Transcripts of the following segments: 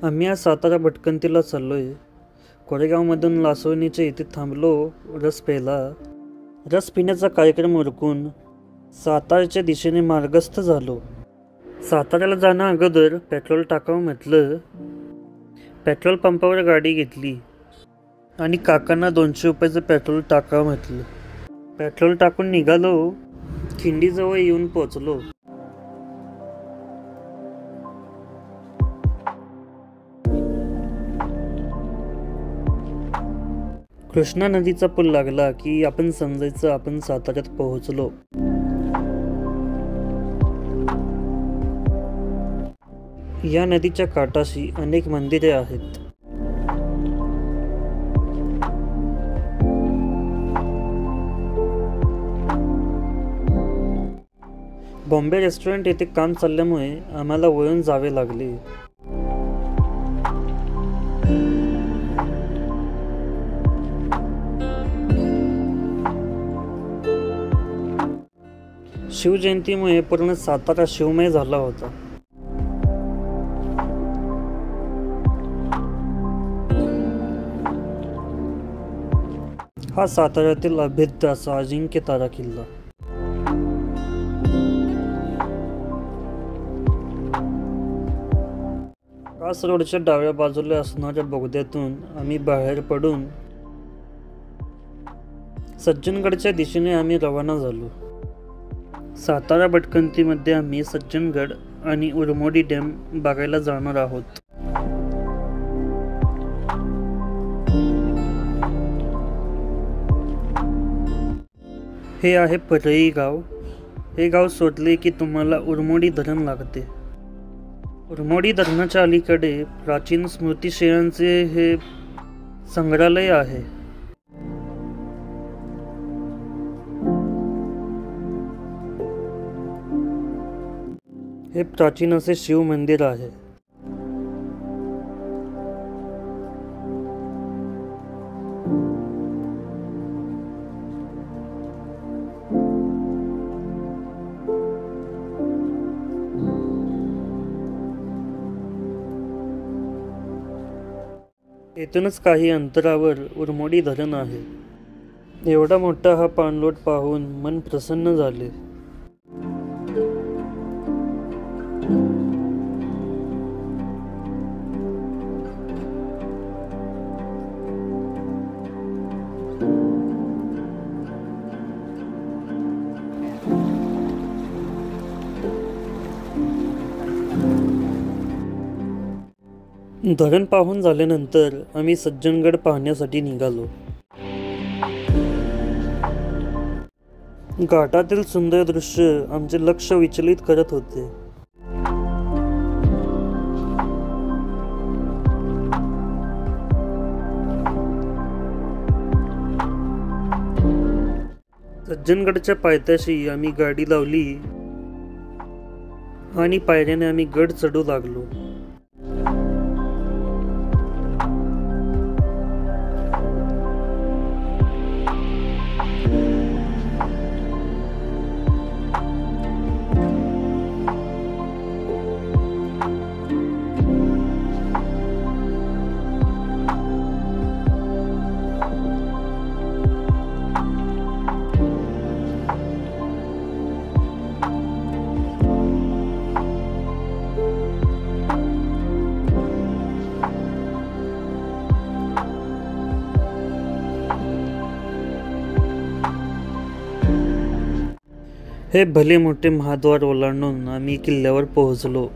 आम्ही आज सातारा भटकंतीला चाललोय. कोरेगावमधून लासवणीच्या इथे थांबलो. रस प्यायला. रस पिण्याचा कार्यक्रम उरकून साताऱ्याच्या दिशेने मार्गस्थ झालो. साताऱ्याला जाण्या अगोदर पेट्रोल टाकावं म्हटलं. पेट्रोल पंपावर गाडी घेतली आणि काकांना 200 रुपयाचं पेट्रोल टाकावं म्हटलं. पेट्रोल टाकून निघालो. खिंडीजवळ येऊन पोचलो. कृष्णा नदीचा पूल लागला की आपण समजायचं आपण साताऱ्यात पोहोचलो. या नदीच्या काठाशी अनेक मंदिरे आहेत. बॉम्बे रेस्टॉरंट येथे काम चालल्यामुळे आम्हाला वळून जावे लागले. शिवजयंतीमुळे पूर्ण सातारा शिवमय झाला होता. हा साताऱ्यातील अभेद्य असा अजिंक्य तारा किल्ला. कास रोडच्या डाव्या बाजूला असणाऱ्या बोगद्यातून आम्ही बाहेर पडून सज्जनगडच्या दिशेने आम्ही रवाना झालो. सातारा भटकंतीमध्ये आम्ही सज्जनगड आणि उरमोडी डॅम बघायला जाणार आहोत. हे आहे परळी गाव. हे गाव सोडले की तुम्हाला उरमोडी धरण लागते. उरमोडी धरणाच्या अलीकडे प्राचीन स्मृतिशेयांचे हे संग्रहालय आहे. हे प्राचीन असे शिव मंदिर आहे. येथूनच काही अंतरावर उरमोडी धरण आहे. एवढा मोठा हा पाणलोट पाहून मन प्रसन्न झाले. धरण पाहून झाल्यानंतर आम्ही सज्जनगड पाहण्यासाठी निघालो. घाटातील सुंदर दृश्य आमचे लक्ष विचलित करत होते. सज्जनगडच्या पायथ्याशी आम्ही गाडी लावली आणि पायऱ्याने आम्ही गड चढू लागलो. हे भले मोठे महाद्वार ओलांडून आम्ही किल्ल्यावर पोहोचलो.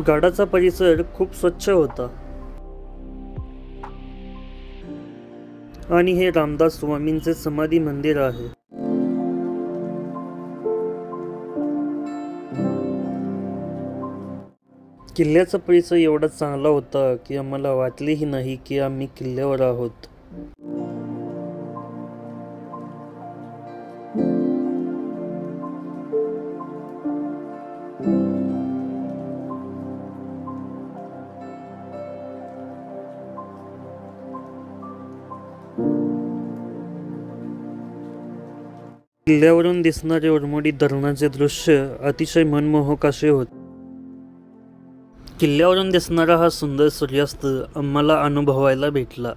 गडाचा परिसर खूप स्वच्छ होता आणि हे रामदास स्वामींचे समाधी मंदिर आहे. किल्ल्याचा परिसर एवढा चांगला होता की आम्हाला वाटलेही नाही की आम्ही किल्ल्यावर आहोत. किल्ल्यावरून दिसणारे ओरमोडी धरणाचे दृश्य अतिशय मनमोहक असे होते. किल्ल्यावरून दिसणारा हा सुंदर सूर्यास्त आम्हाला अनुभवायला भेटला.